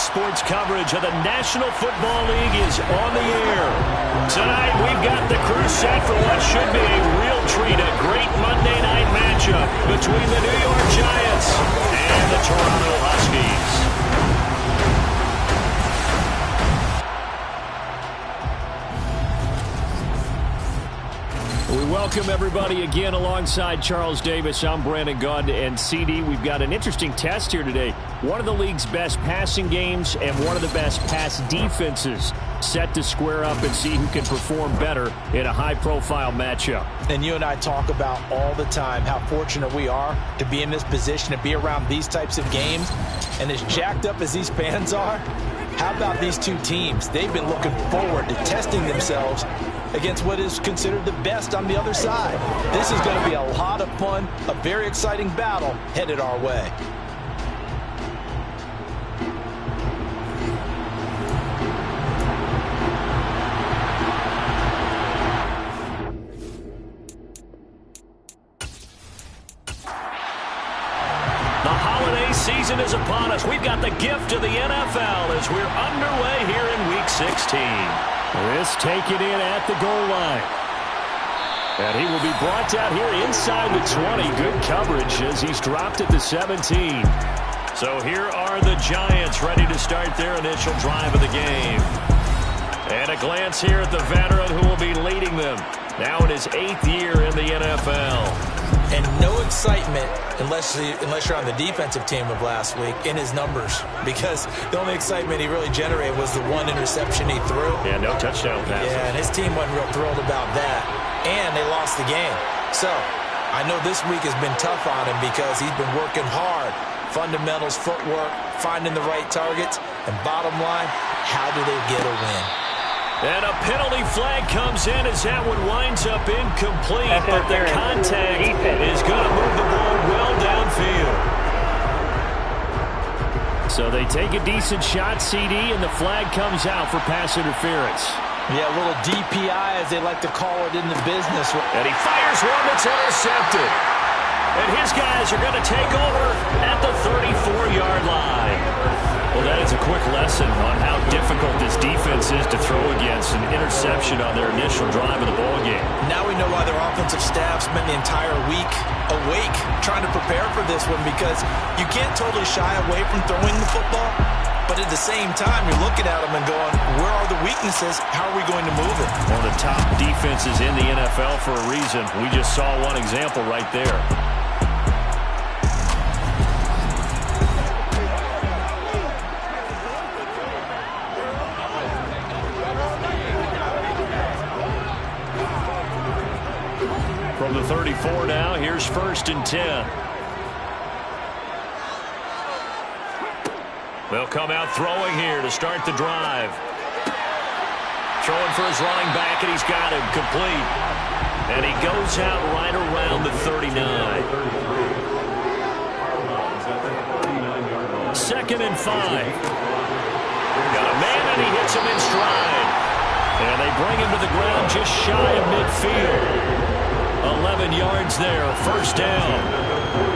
sports coverage of the National Football League is on the air. Tonight, we've got the crew set for what should be a real treat, a great Monday night matchup between the New York Giants and the Toronto Huskies. We welcome everybody again alongside Charles Davis. I'm Brandon Gunn, and CD, we've got an interesting test here today. One of the league's best passing games and one of the best pass defenses set to square up and see who can perform better in a high-profile matchup. And you and I talk about all the time how fortunate we are to be in this position, to be around these types of games. And as jacked up as these fans are, how about these two teams? They've been looking forward to testing themselves against what is considered the best on the other side. This is going to be a lot of fun, a very exciting battle headed our way. The holiday season is upon us. We've got the gift of the NFL as we're underway here in Week 16. This taken in at the goal line. And he will be brought out here inside the 20. Good coverage as he's dropped at the 17. So here are the Giants ready to start their initial drive of the game. And a glance here at the veteran who will be leading them. Now in his 8th year in the NFL. And no excitement unless you're on the defensive team of last week in his numbers, because the only excitement he really generated was the one interception he threw. Yeah, no touchdown pass. Yeah, and his team wasn't real thrilled about that. And they lost the game. So I know this week has been tough on him because he's been working hard. Fundamentals, footwork, finding the right targets. And bottom line, how do they get a win? And a penalty flag comes in as that one winds up incomplete, but the contact is going to move the ball well downfield. So they take a decent shot, CD, and the flag comes out for pass interference. Yeah, a little DPI, as they like to call it in the business. And he fires one that's intercepted. And his guys are going to take over at the 34-yard line. Well, that is a quick lesson on how difficult this defense is to throw against an interception on their initial drive of the ballgame. Now we know why their offensive staff spent the entire week awake trying to prepare for this one, because you can't totally shy away from throwing the football, but at the same time, you're looking at them and going, where are the weaknesses? How are we going to move it? One of the top defenses in the NFL for a reason. We just saw one example right there. From the 34 now, here's 1st and 10. They'll come out throwing here to start the drive. Throwing for his running back, and he's got him complete. And he goes out right around the 39. 2nd and 5. Got a man, and he hits him in stride. And they bring him to the ground just shy of midfield. 11 yards there, 1st down.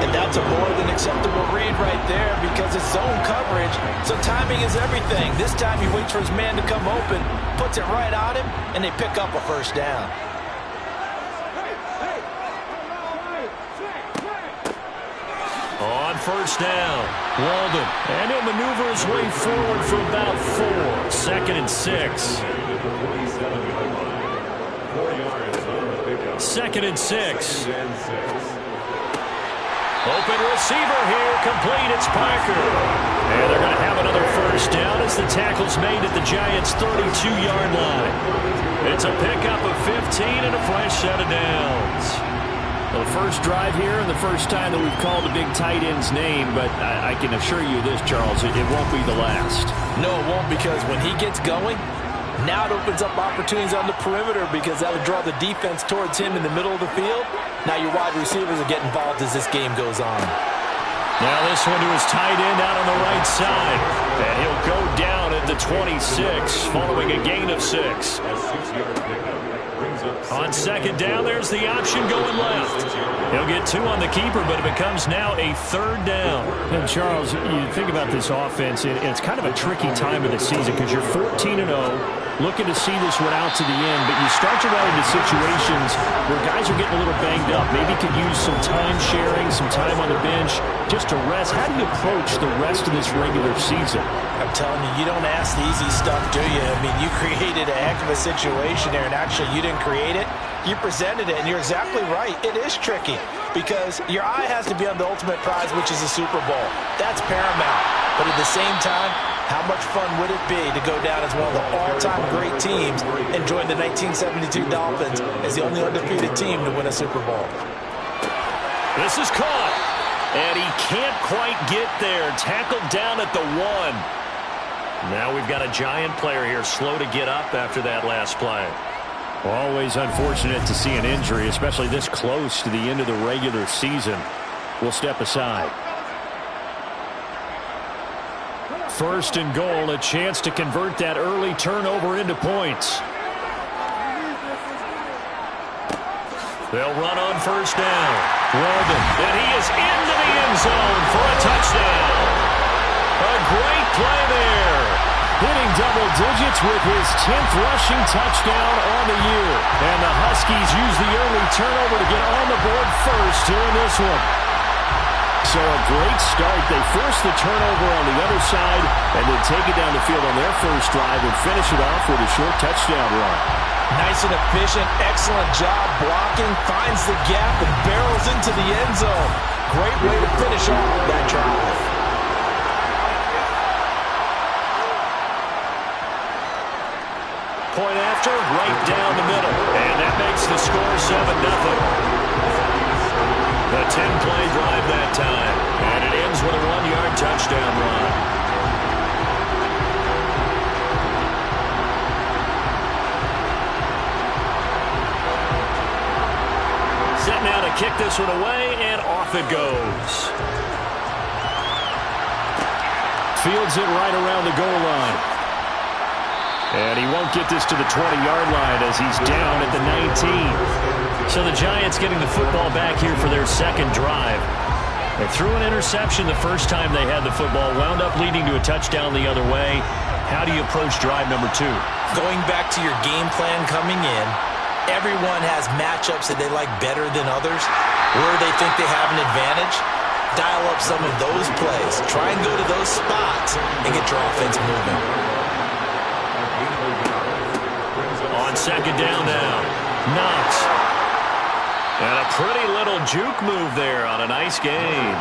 And that's a more than acceptable read right there, because it's zone coverage, so timing is everything. This time he waits for his man to come open, puts it right on him, and they pick up a 1st down. On 1st down, Walden, and he'll maneuver his way forward for about 4. 2nd and 6. 2nd and 6. Open receiver here, complete, it's Parker. And they're going to have another 1st down as the tackle's made at the Giants' 32-yard line. It's a pickup of 15 and a fresh set of downs. Well, the first drive here and the first time that we've called the big tight end's name, but I can assure you this, Charles, it won't be the last. No, it won't, because when he gets going, now it opens up opportunities on the perimeter, because that would draw the defense towards him in the middle of the field. Now your wide receivers will get involved as this game goes on. Now this one to his tight end out on the right side. And he'll go down at the 26 following a gain of 6. On second down, there's the option going left. He'll get 2 on the keeper, but it becomes now a 3rd down. And Charles, you think about this offense, it's kind of a tricky time of the season because you're 14-0, looking to see this one out to the end, but you start to run into situations where guys are getting a little banged up. Maybe could use some time sharing, some time on the bench just to rest. How do you approach the rest of this regular season? I'm telling you, you don't ask the easy stuff, do you? I mean, you created a heck of a situation there, and actually you didn't create it. You presented it, and you're exactly right. It is tricky because your eye has to be on the ultimate prize, which is the Super Bowl. That's paramount. But at the same time, how much fun would it be to go down as one of the all-time great teams and join the 1972 Dolphins as the only undefeated team to win a Super Bowl? This is caught, and he can't quite get there. Tackled down at the 1. Now we've got a Giant player here slow to get up after that last play. Always unfortunate to see an injury, especially this close to the end of the regular season. We'll step aside. 1st and goal, a chance to convert that early turnover into points. They'll run on 1st down. Weldon, and he is into the end zone for a touchdown. A great play there. Hitting double digits with his 10th rushing touchdown on the year. And the Huskies use the early turnover to get on the board first here in this one. So a great start. They force the turnover on the other side and then take it down the field on their first drive and finish it off with a short touchdown run. Nice and efficient, excellent job blocking, finds the gap and barrels into the end zone. Great way to finish off that drive. Point after, right down the middle. And that makes the score 7-0. A 10-play drive that time. And it ends with a 1-yard touchdown run. Set now to kick this one away, and off it goes. Fields it right around the goal line. And he won't get this to the 20-yard line as he's down at the 19. So the Giants getting the football back here for their 2nd drive. They threw an interception the first time they had the football, wound up leading to a touchdown the other way. How do you approach drive number 2? Going back to your game plan coming in, everyone has matchups that they like better than others, where they think they have an advantage. Dial up some of those plays. Try and go to those spots and get your offense moving. On 2nd down now, Knox. And a pretty little juke move there on a nice gain.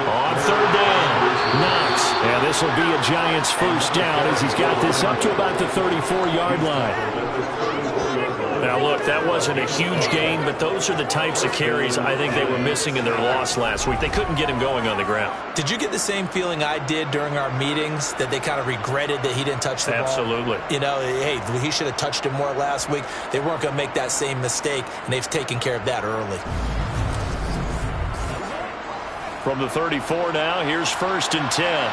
On 3rd down, Knox. And this will be a Giants 1st down as he's got this up to about the 34-yard line. Now, look, that wasn't a huge gain, but those are the types of carries I think they were missing in their loss last week. They couldn't get him going on the ground. Did you get the same feeling I did during our meetings, that they kind of regretted that he didn't touch the ball? Absolutely. You know, hey, he should have touched it more last week. They weren't going to make that same mistake, and they've taken care of that early. From the 34 now, here's 1st and 10.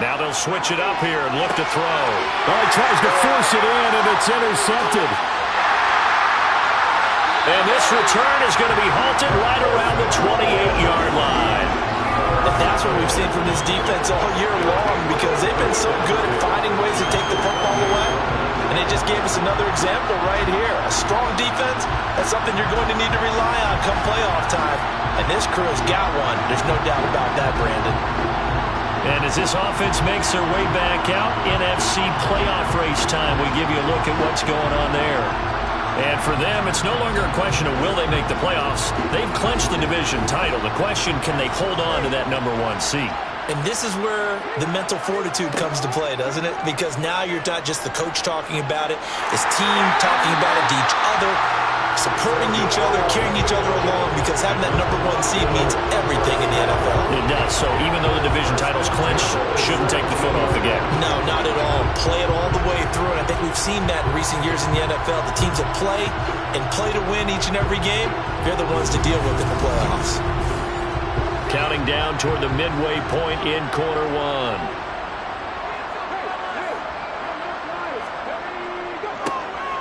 Now they'll switch it up here and look to throw. Oh, he tries to force it in, and it's intercepted. And this return is going to be halted right around the 28-yard line. And that's what we've seen from this defense all year long, because they've been so good at finding ways to take the football away. And they just gave us another example right here. A strong defense, that's something you're going to need to rely on come playoff time. And this crew has got one. There's no doubt about that, Brandon. And as this offense makes their way back out, NFC playoff race time, we give you a look at what's going on there. And for them, it's no longer a question of will they make the playoffs. They've clinched the division title. The question, can they hold on to that #1 seed? And this is where the mental fortitude comes to play, doesn't it? Because now you're not just the coach talking about it, this team talking about it to each other. supporting each other, carrying each other along, because having that #1 seed means everything in the NFL. It does. So even though the division title's clinched, shouldn't take the foot off the gas. No, not at all. Play it all the way through, and I think we've seen that in recent years in the NFL. The teams that play and play to win each and every game, they're the ones to deal with in the playoffs. Counting down toward the midway point in quarter one.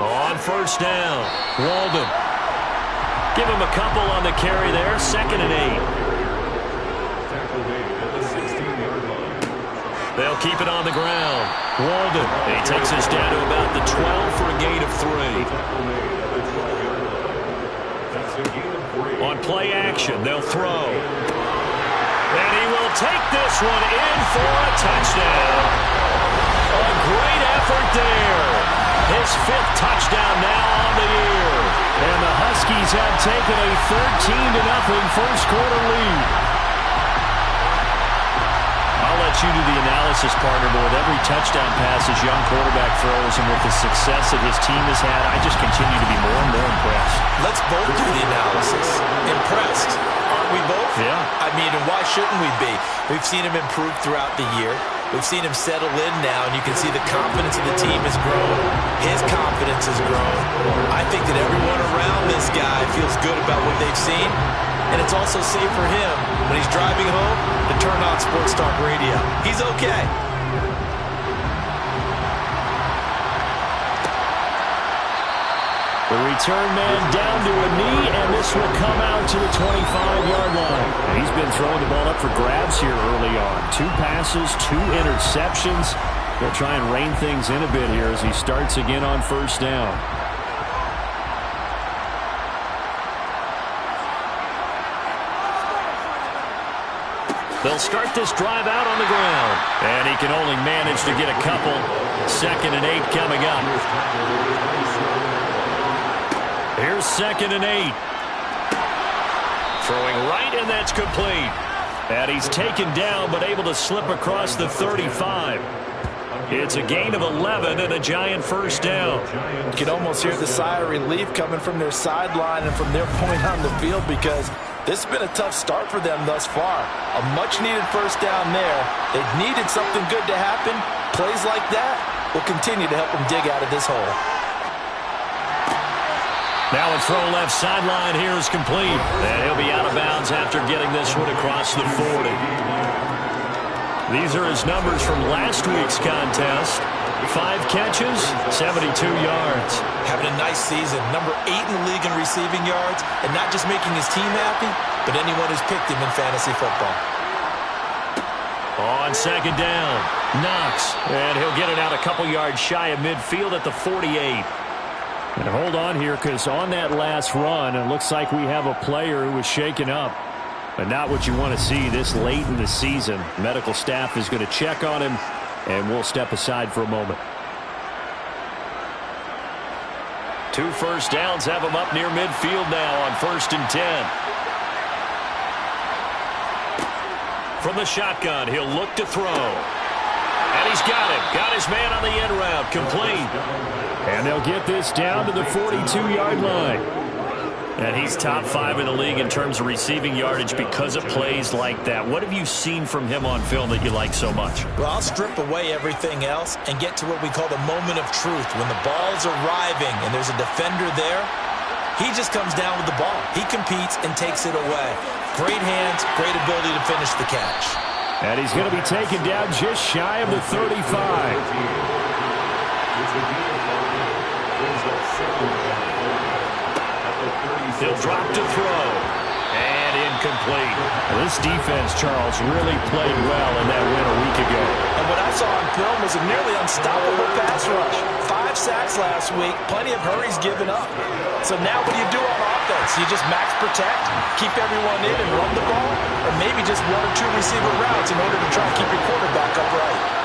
On first down, Walden. Give him a couple on the carry there. 2nd and 8. They'll keep it on the ground. Walden. He takes us down to about the 12 for a gain of 3. On play action, they'll throw. And he will take this one in for a touchdown. A great effort there. His 5th touchdown now on the year. And the Huskies have taken a 13-0 first quarter lead. I'll let you do the analysis, partner, but with every touchdown pass this young quarterback throws and with the success that his team has had, I just continue to be more and more impressed. Let's both do the analysis. Impressed. Aren't we both? Yeah. I mean, and why shouldn't we be? We've seen him improve throughout the year. We've seen him settle in now, and you can see the confidence of the team has grown. His confidence has grown. I think that everyone around this guy feels good about what they've seen, and it's also safe for him when he's driving home to turn on Sports Talk Radio. He's okay. The return man down to a knee, and this will come out to the 25-yard line. And he's been throwing the ball up for grabs here early on. 2 passes, 2 interceptions. He'll try and rein things in a bit here as he starts again on first down. They'll start this drive out on the ground. And he can only manage to get a couple. 2nd and 8 coming up. Here's 2nd and 8. Throwing right, and that's complete. And he's taken down, but able to slip across the 35. It's a gain of 11 and a giant first down. You can almost hear the sigh of relief coming from their sideline and from their point on the field, because this has been a tough start for them thus far. A much-needed first down there. They've needed something good to happen. Plays like that will continue to help them dig out of this hole. Now a throw left sideline here is complete. And he'll be out of bounds after getting this one across the 40. These are his numbers from last week's contest. 5 catches, 72 yards. Having a nice season. Number 8 in the league in receiving yards. And not just making his team happy, but anyone who's picked him in fantasy football. On 2nd down, Knox. And he'll get it out a couple yards shy of midfield at the 48. And hold on here, because on that last run, it looks like we have a player who was shaken up. But not what you want to see this late in the season. Medical staff is going to check on him, and we'll step aside for a moment. 2 first downs have him up near midfield now on 1st and 10. From the shotgun, he'll look to throw. And he's got him. Got his man on the end route. Complete. And they'll get this down to the 42-yard line. And he's top 5 in the league in terms of receiving yardage because of plays like that. What have you seen from him on film that you like so much? Well, I'll strip away everything else and get to what we call the moment of truth. When the ball's arriving and there's a defender there, he just comes down with the ball. He competes and takes it away. Great hands, great ability to finish the catch. And he's going to be taken down just shy of the 35. He'll drop to throw. And incomplete. This defense, Charles, really played well in that win a week ago. And what I saw on film was a nearly unstoppable pass rush. 5 sacks last week, plenty of hurries given up. So now what do you do on offense? You just max protect, keep everyone in and run the ball, or maybe just 1 or 2 receiver routes in order to try and keep your quarterback upright.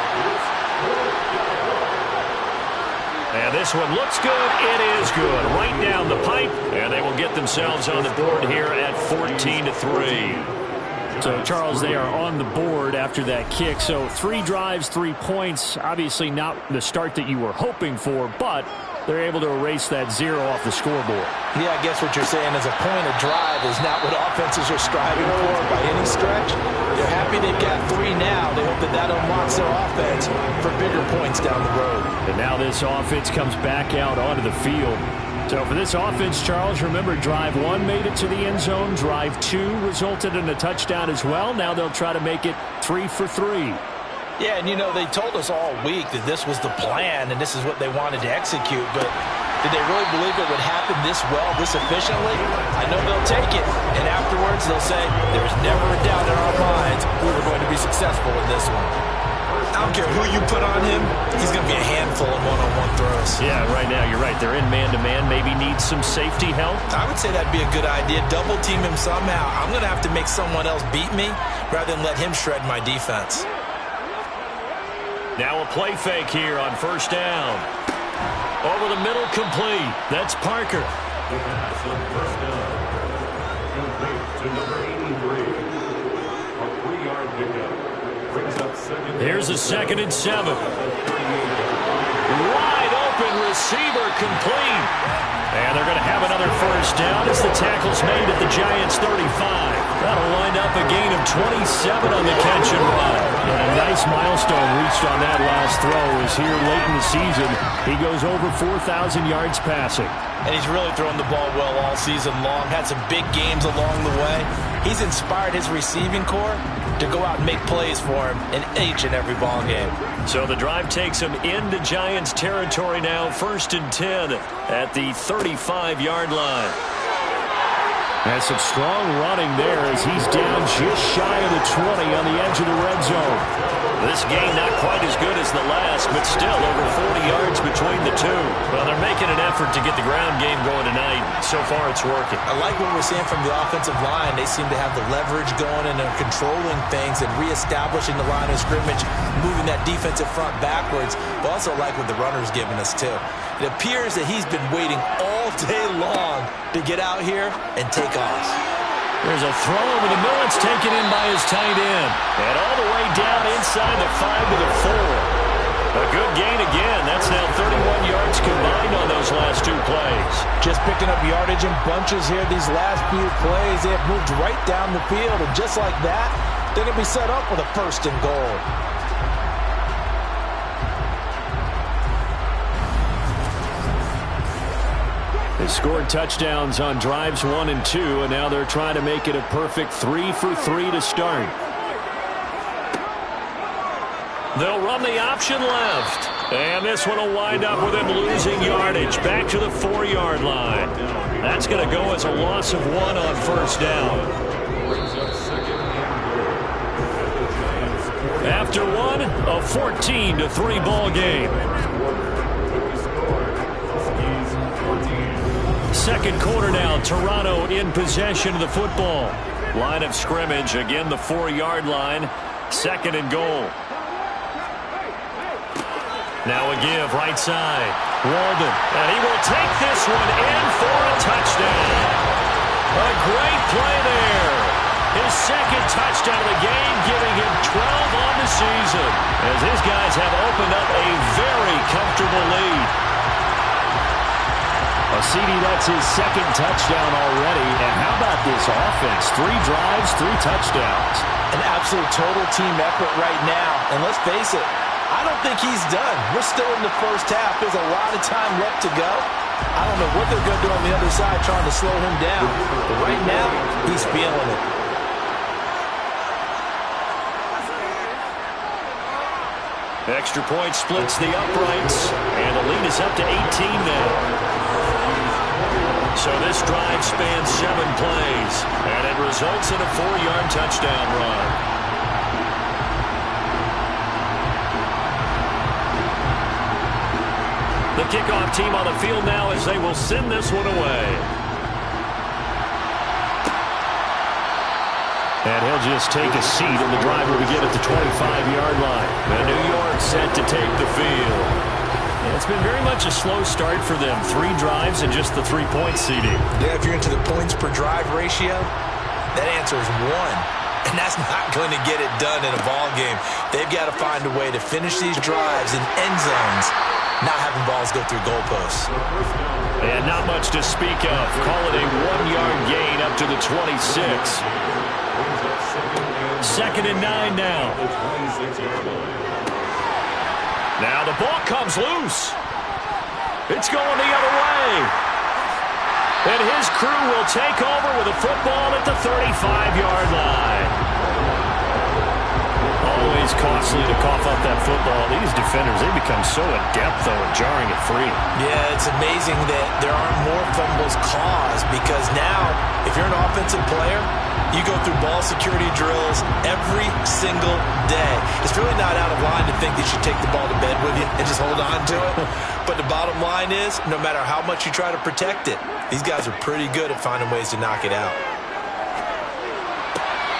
And this one looks good. It is good. Right down the pipe. And they will get themselves on the board here at 14-3. So, Charles, they are on the board after that kick. So 3 drives, 3 points. Obviously not the start that you were hoping for, but they're able to erase that 0 off the scoreboard. Yeah, I guess what you're saying is a point of drive is not what offenses are striving for by any stretch. They're happy they've got 3 now. They hope that that unlocks their offense for bigger points down the road. And now this offense comes back out onto the field. So for this offense, Charles, remember, drive 1 made it to the end zone. Drive 2 resulted in a touchdown as well. Now they'll try to make it 3 for 3. Yeah, and you know, they told us all week that this was the plan and this is what they wanted to execute, but did they really believe it would happen this well, this efficiently? I know they'll take it, and afterwards they'll say, there's never a doubt in our minds we were going to be successful in this one. I don't care who you put on him, he's going to be a handful of one-on-one throws. Yeah, right now, you're right. They're in man-to-man, maybe needs some safety help. I would say that'd be a good idea. Double team him somehow. I'm going to have to make someone else beat me rather than let him shred my defense. Now a play fake here on first down. Over the middle, complete. That's Parker. First down. Complete to number 83. A 3-yard pickup. Brings up second. Here's a 2nd and 7. Wide open receiver, complete. And they're going to have another first down as the tackle's made at the Giants' 35. That'll wind up a gain of 27 on the catch and run. And a nice milestone reached on that last throw is here late in the season. He goes over 4,000 yards passing. And he's really thrown the ball well all season long. Had some big games along the way. He's inspired his receiving corps to go out and make plays for him in each and every ball game. So the drive takes him into Giants territory now. 1st and 10 at the 35-yard line. Has some strong running there as he's down just shy of the 20 on the edge of the red zone. This game not quite as good as the last, but still over 40 yards between the two. Well, they're making an effort to get the ground game going tonight. So far, it's working. I like what we're seeing from the offensive line. They seem to have the leverage going and they're controlling things and reestablishing the line of scrimmage, moving that defensive front backwards. But also like what the runner's giving us, too. It appears that he's been waiting all day long to get out here and take off. There's a throw over the middle. It's taken in by his tight end. And all the way down inside the 5 to the 4. A good gain again. That's now 31 yards combined on those last 2 plays. Just picking up yardage in bunches here these last few plays. They have moved right down the field. And just like that, they're going to be set up with a 1st and goal. They scored touchdowns on drives 1 and 2, and now they're trying to make it a perfect 3 for 3 to start. They'll run the option left. And this one will wind up with him losing yardage back to the 4-yard line. That's going to go as a loss of 1 on first down. After 1, a 14-3 ball game. Second quarter now, Toronto in possession of the football. Line of scrimmage, again the 4-yard line, 2nd and goal. Now a give, right side. Walden, and he will take this one in for a touchdown. A great play there. His 2nd touchdown of the game, giving him 12 on the season, as his guys have opened up a very comfortable lead. CD, that's his 2nd touchdown already. And how about this offense? 3 drives, 3 touchdowns. An absolute total team effort right now. And let's face it, I don't think he's done. We're still in the first half. There's a lot of time left to go. I don't know what they're going to do on the other side trying to slow him down. But right now, he's feeling it. Extra point splits the uprights. And the lead is up to 18 now. So this drive spans 7 plays, and it results in a 4-yard touchdown run. The kickoff team on the field now as they will send this one away. And he'll just take a seat, and the drive will begin at the 25-yard line. And New York set to take the field. It's been very much a slow start for them. 3 drives and just the 3-point CD. Yeah, if you're into the points per drive ratio, that answer is 1. And that's not going to get it done in a ball game. They've got to find a way to finish these drives in end zones not having balls go through goalposts. And not much to speak of. Call it a 1-yard gain up to the 26. 2nd and 9 now. Now the ball comes loose. It's going the other way. And his crew will take over with a football at the 35-yard line. Always costly to cough up that football. These defenders, they become so adept, though, at jarring it free. Yeah, it's amazing that there aren't more fumbles caused because now, if you're an offensive player, you go through ball security drills every single day. It's really not out of line to think that you take the ball to bed with you and just hold on to it. But the bottom line is, no matter how much you try to protect it, these guys are pretty good at finding ways to knock it out.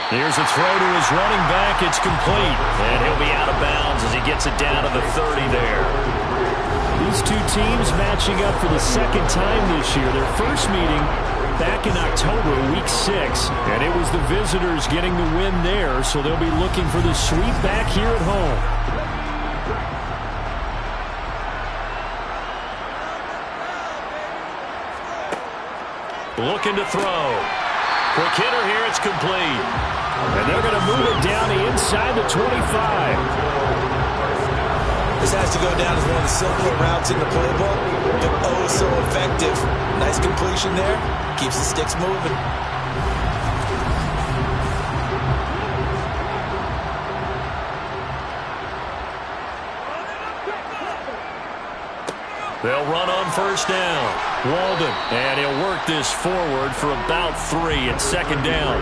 Here's a throw to his running back. It's complete. And he'll be out of bounds as he gets it down to the 30 there. These two teams matching up for the second time this year. Their first meeting back in October, week 6. And it was the visitors getting the win there, so they'll be looking for the sweep back here at home. Looking to throw. Quick hitter here, it's complete. And they're going to move it down the inside the 25. This has to go down as one of the simpler routes in the playbook, but oh so effective. Nice completion there. Keeps the sticks moving. They'll run on first down. Walden, and he'll work this forward for about 3 at 2nd down.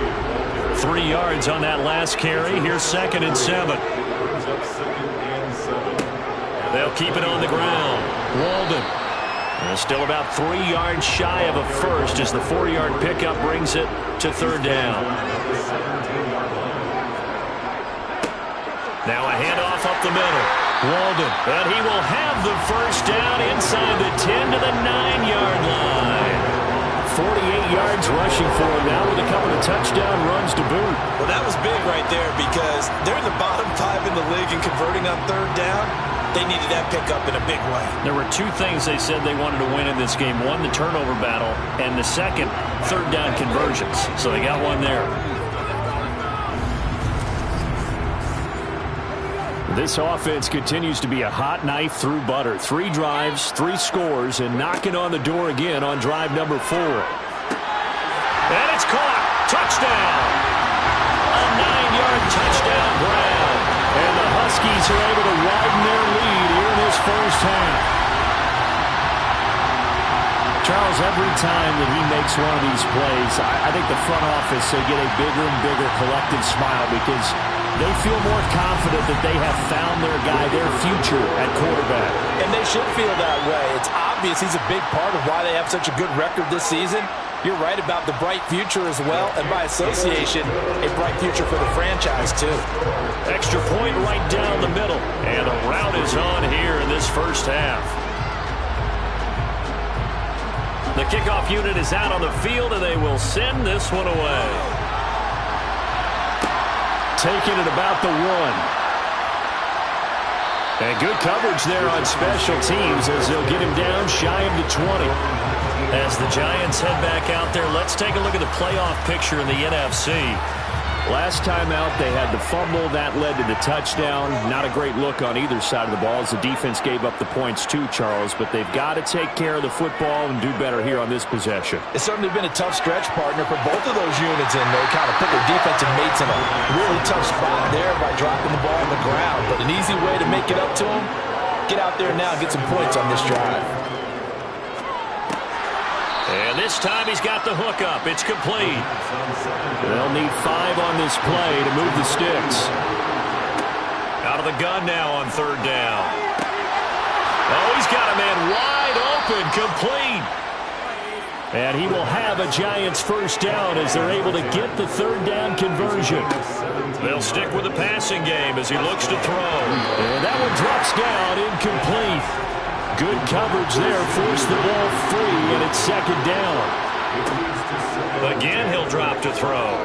3 yards on that last carry. Here's 2nd and 7. They'll keep it on the ground. Walden. And still about 3 yards shy of a first as the 4-yard pickup brings it to 3rd down. Now a handoff up the middle. Walden, and he will have the first down inside the 10 to the 9-yard line. 48 yards rushing for him now with a couple of touchdown runs to boot. Well, that was big right there because they're in the bottom 5 in the league and converting on 3rd down. They needed that pickup in a big way. There were 2 things they said they wanted to win in this game. One, the turnover battle, and the second, 3rd down conversions. So they got one there. This offense continues to be a hot knife through butter. 3 drives, 3 scores, and knocking on the door again on drive number 4. And it's caught. Touchdown. A 9-yard touchdown grab. And the Huskies are able to widen their lead here in this first half. Charles, every time that he makes one of these plays, I think the front office, they get a bigger and bigger collective smile because they feel more confident that they have found their guy, their future at quarterback. And they should feel that way. It's obvious he's a big part of why they have such a good record this season. You're right about the bright future as well, and by association, a bright future for the franchise too. Extra point right down the middle, and the route is on here in this first half. The kickoff unit is out on the field, and they will send this one away. Taking it about the 1. And good coverage there on special teams as they'll get him down shy of the 20. As the Giants head back out there, let's take a look at the playoff picture in the NFC. Last time out, they had the fumble. That led to the touchdown. Not a great look on either side of the ball as the defense gave up the points too, Charles. But they've got to take care of the football and do better here on this possession. It's certainly been a tough stretch, partner, for both of those units, and they kind of put their defensive mates in a really tough spot there by dropping the ball on the ground. But an easy way to make it up to them, get out there now and get some points on this drive. And this time he's got the hookup. It's complete. They'll need 5 on this play to move the sticks. Out of the gun now on 3rd down. Oh, he's got a man wide open, complete. And he will have a Giants first down as they're able to get the 3rd down conversion. They'll stick with the passing game as he looks to throw. And that one drops down, incomplete. Good coverage there, forced the ball free, and it's 2nd down. Again, he'll drop to throw.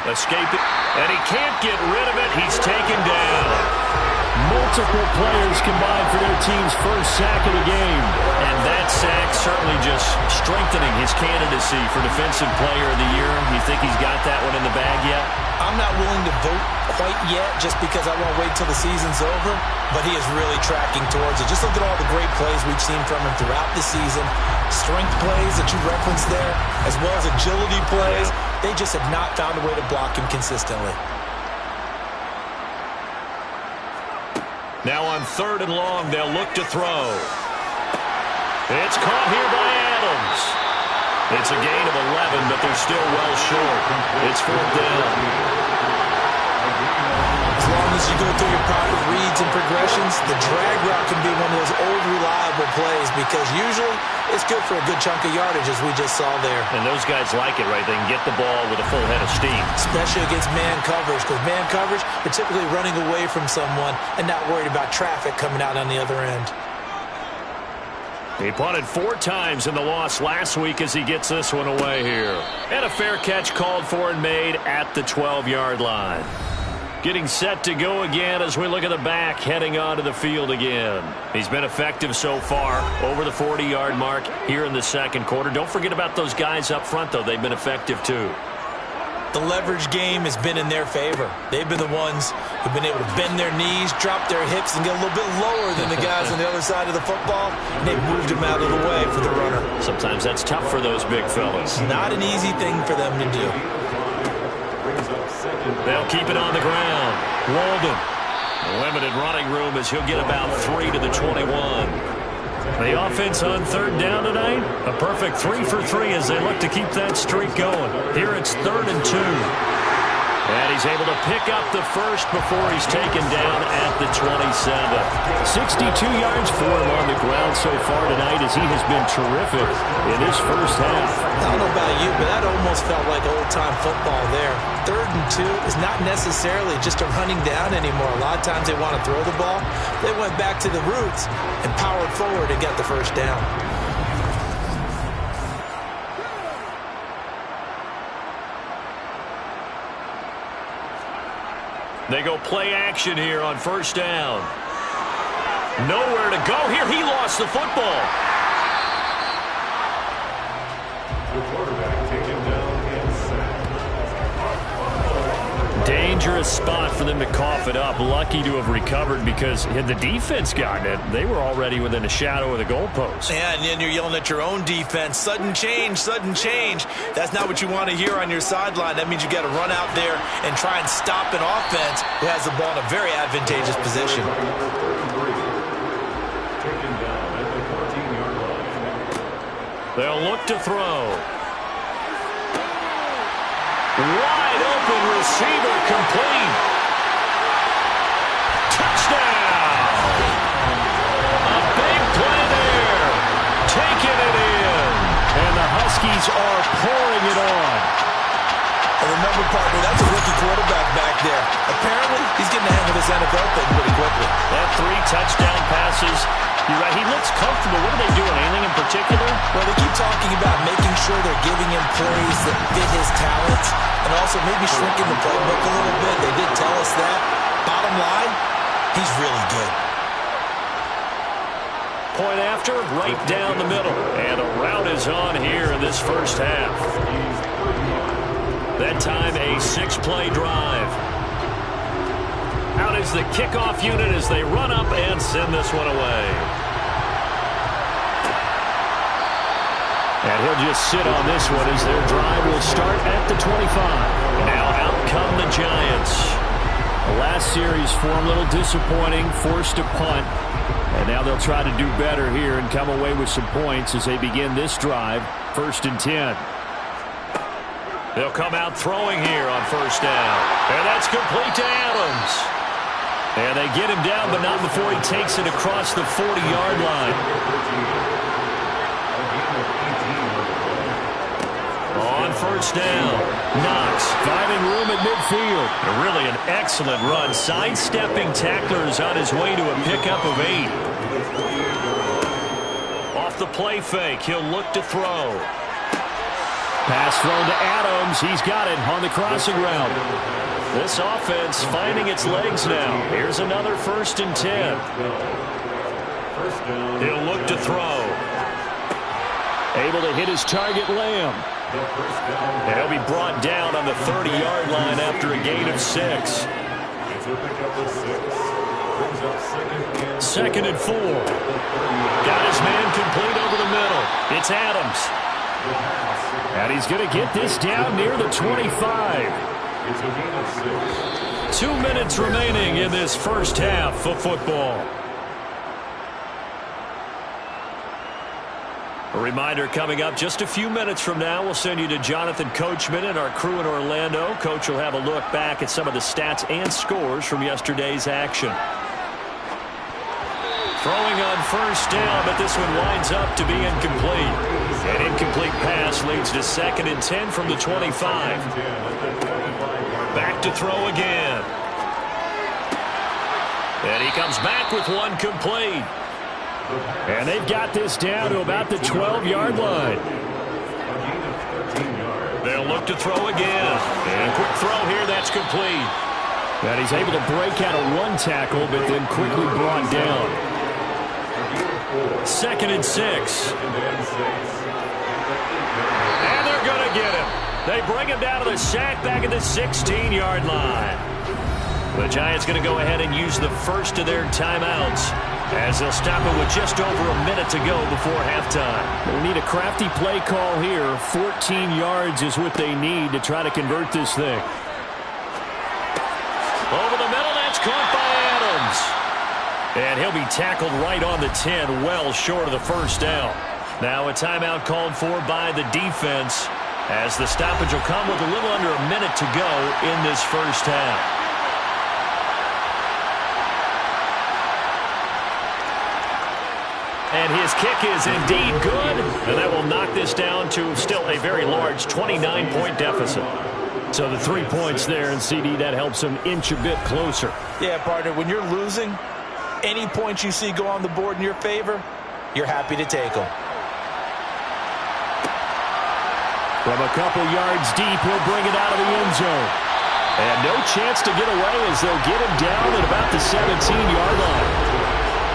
Escape it, and he can't get rid of it. He's taken down. Multiple players combined for their team's first sack of the game. And that sack certainly just strengthening his candidacy for Defensive Player of the Year. You think he's got that one in the bag yet? I'm not willing to vote quite yet just because I won't wait till the season's over, but he is really tracking towards it. Just look at all the great plays we've seen from him throughout the season. Strength plays that you referenced there, as well as agility plays. They just have not found a way to block him consistently. Now on 3rd and long, they'll look to throw. It's caught here by Adams. It's a gain of 11, but they're still well short. It's 4th down. As long as you go through your proper reads and progressions, the drag route can be one of those old reliable plays because usually it's good for a good chunk of yardage, as we just saw there. And those guys like it, right? They can get the ball with a full head of steam. Especially against man coverage, because man coverage, you're typically running away from someone and not worried about traffic coming out on the other end. He punted 4 times in the loss last week as he gets this one away here. And a fair catch called for and made at the 12-yard line. Getting set to go again as we look at the back heading onto the field again. He's been effective so far over the 40-yard mark here in the second quarter. Don't forget about those guys up front, though. They've been effective, too. The leverage game has been in their favor. They've been the ones who've been able to bend their knees, drop their hips, and get a little bit lower than the guys on the other side of the football, and they've moved them out of the way for the runner. Sometimes that's tough for those big fellas. Not an easy thing for them to do. They'll keep it on the ground. Walden, limited running room as he'll get about 3 to the 21. The offense on 3rd down tonight, a perfect 3 for 3 as they look to keep that streak going. Here it's 3rd and 2. And he's able to pick up the first before he's taken down at the 27. 62 yards for him on the ground so far tonight as he has been terrific in his first half. I don't know about you, but that almost felt like old-time football there. 3rd and 2 is not necessarily just a running down anymore. A lot of times they want to throw the ball. They went back to the roots and powered forward and got the first down. They go play action here on 1st down. Nowhere to go here. He lost the football. The quarterback taken down and sacked. Dangerous spot for them to cough it up. Lucky to have recovered because had the defense gotten it, they were already within a shadow of the goalpost. Yeah, and then you're yelling at your own defense. Sudden change, sudden change. That's not what you want to hear on your sideline. That means you got to run out there and try and stop an offense who has the ball in a very advantageous position. Taken down at the 14-yard line. They'll look to throw. Wide open receiver complete. Touchdown. A big play there. Taking it in. And the Huskies are pouring it on. And remember, partner, that's a rookie quarterback back there. Apparently, he's getting the hang of this NFL thing pretty quickly. That 3 touchdown passes. You're right. He looks comfortable. What are they doing? Anything in particular? Well, they keep talking about making sure they're giving him plays that fit his talents and also maybe shrinking the playbook a little bit. They did tell us that. Bottom line, he's really good. Point after, right down the middle. And a route is on here in this first half. That time, a 6-play drive. Out is the kickoff unit as they run up and send this one away. And he'll just sit on this one as their drive will start at the 25. Now out come the Giants. The last series for them a little disappointing, forced to punt. And now they'll try to do better here and come away with some points as they begin this drive, 1st and 10. They'll come out throwing here on 1st down. And that's complete to Adams. And they get him down, but not before he takes it across the 40-yard line. On 1st down, Knox finding room at midfield. Really an excellent run. Sidestepping tacklers on his way to a pickup of 8. Off the play fake, he'll look to throw. Pass thrown to Adams. He's got it on the crossing route. This offense finding its legs now. Here's another 1st and 10. He'll look to throw. Able to hit his target, Lamb. And he'll be brought down on the 30-yard line after a gain of 6. 2nd and 4. Got his man complete over the middle. It's Adams. And he's going to get this down near the 25. 2 minutes remaining in this first half of football. A reminder coming up just a few minutes from now. We'll send you to Jonathan Coachman and our crew in Orlando. Coach will have a look back at some of the stats and scores from yesterday's action. Throwing on 1st down, but this one winds up to be incomplete. An incomplete pass leads to 2nd and 10 from the 25. Back to throw again. And he comes back with one complete. And they've got this down to about the 12-yard line. They'll look to throw again. And quick throw here, that's complete. And he's able to break out of one tackle, but then quickly brought down. 2nd and 6. And they're going to get him. They bring him down to the sack back at the 16-yard line. The Giants going to go ahead and use the first of their timeouts as they'll stop it with just over a minute to go before halftime. They need a crafty play call here. 14 yards is what they need to try to convert this thing. Over the middle, that's caught by Adams. And he'll be tackled right on the 10, well short of the 1st down. Now a timeout called for by the defense as the stoppage will come with a little under a minute to go in this first half. And his kick is indeed good, and that will knock this down to still a very large 29-point deficit. So the 3 points there, and CD, that helps him inch a bit closer. Yeah, partner, when you're losing, any points you see go on the board in your favor, you're happy to take them. From a couple yards deep, he'll bring it out of the end zone. And no chance to get away as they'll get him down at about the 17-yard line.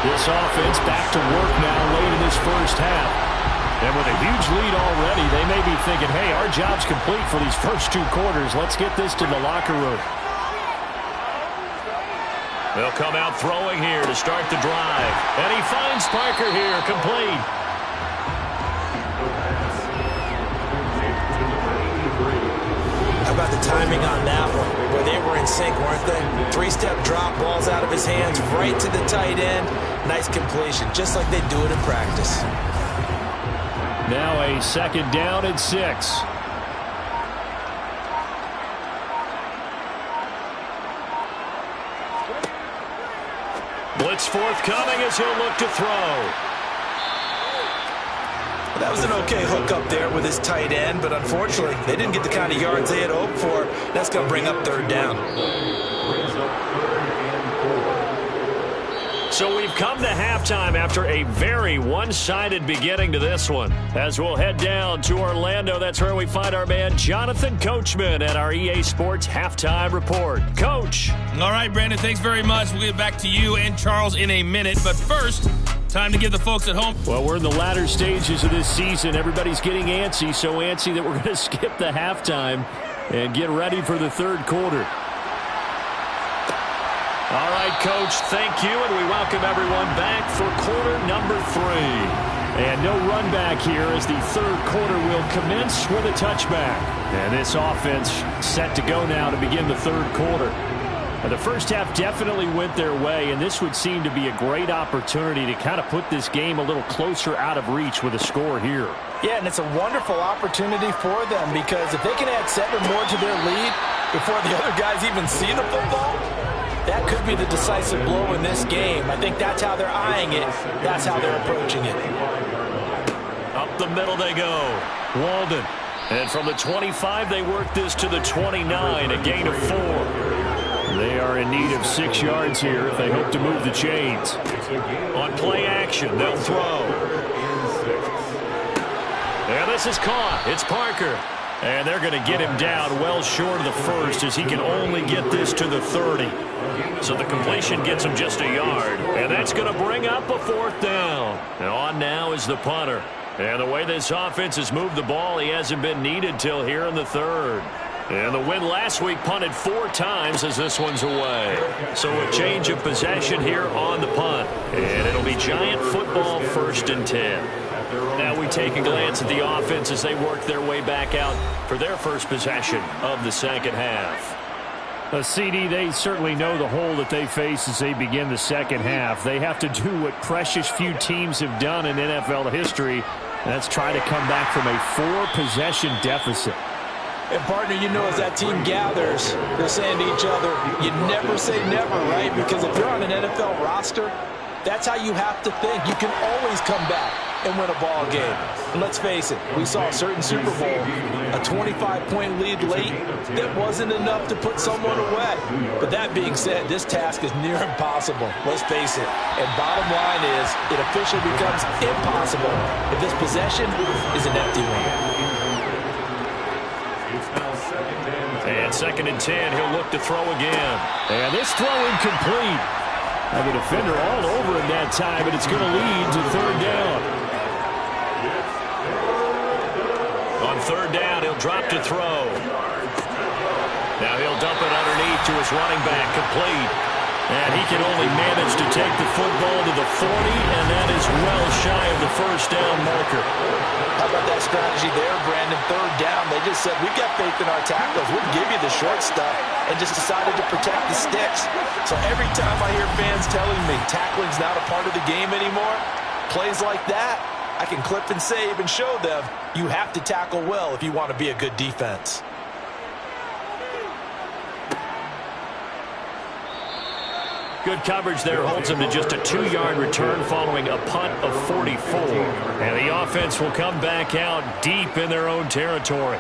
This offense back to work now late in this first half. And with a huge lead already, they may be thinking, hey, our job's complete for these first 2 quarters. Let's get this to the locker room. They'll come out throwing here to start the drive. And he finds Parker here, complete. How about the timing on that one? Where they were in sync, weren't they? 3-step drop, balls out of his hands, right to the tight end. Nice completion, just like they do it in practice. Now a 2nd down and 6. Blitz forthcoming as he'll look to throw. That was an okay hook up there with his tight end, but unfortunately, they didn't get the kind of yards they had hoped for. That's going to bring up 3rd down. So we've come to halftime after a very one-sided beginning to this one. As we'll head down to Orlando, that's where we find our man Jonathan Coachman at our EA Sports Halftime Report. Coach. All right, Brandon, thanks very much. We'll get back to you and Charles in a minute. But first, time to give the folks at home. Well, we're in the latter stages of this season. Everybody's getting antsy, so antsy that we're going to skip the halftime and get ready for the 3rd quarter. All right, Coach, thank you, and we welcome everyone back for quarter number 3. And no run back here as the 3rd quarter will commence with a touchback. And this offense set to go now to begin the 3rd quarter. And the first half definitely went their way, and this would seem to be a great opportunity to kind of put this game a little closer out of reach with a score here. Yeah, and it's a wonderful opportunity for them because if they can add 7 more to their lead before the other guys even see the football, that could be the decisive blow in this game. I think that's how they're eyeing it. That's how they're approaching it. Up the middle they go. Walden. And from the 25, they work this to the 29, a gain of 4. They are in need of 6 yards here if they hope to move the chains. On play action, they'll throw. And this is caught. It's Parker. And they're going to get him down well short of the first as he can only get this to the 30. So the completion gets him just a yard. And that's going to bring up a fourth down. And on now is the punter. And the way this offense has moved the ball, he hasn't been needed till here in the third. And the win last week punted 4 times as this one's away. So a change of possession here on the punt. And it'll be Giant football 1st and 10. Now we take a glance at the offense as they work their way back out for their first possession of the second half. CD, they certainly know the hole that they face as they begin the second half. They have to do what precious few teams have done in NFL history, and that's try to come back from a 4-possession deficit. And, partner, you know, as that team gathers, they're saying to each other, you never say never, right? Because if you're on an NFL roster, that's how you have to think. You can always come back and win a ball game. And let's face it, we saw a certain Super Bowl, a 25-point lead late that wasn't enough to put someone away. But that being said, this task is near impossible. Let's face it. And bottom line is, it officially becomes impossible if this possession is an empty one. And 2nd and 10, he'll look to throw again. And this throw incomplete. Now the defender all over him that time, but it's going to lead to 3rd down. On 3rd down, he'll drop to throw. Now he'll dump it underneath to his running back, complete. And he can only manage to take the football to the 40, and that is well shy of the 1st down marker. How about that strategy there, Brandon? 3rd down, they just said, we've got faith in our tackles. We'll give you the short stuff, and just decided to protect the sticks. So every time I hear fans telling me tackling's not a part of the game anymore, plays like that, I can clip and save and show them you have to tackle well if you want to be a good defense. Good coverage there holds him to just a 2-yard return following a punt of 44. And the offense will come back out deep in their own territory.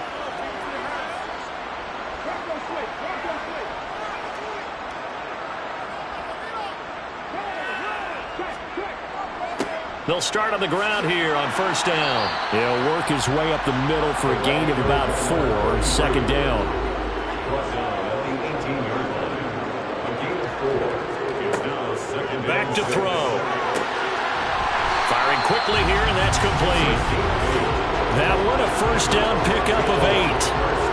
They'll start on the ground here on 1st down. He'll work his way up the middle for a gain of about 4, 2nd down. Back to throw. Firing quickly here, and that's complete. That one a 1st down pickup of 8.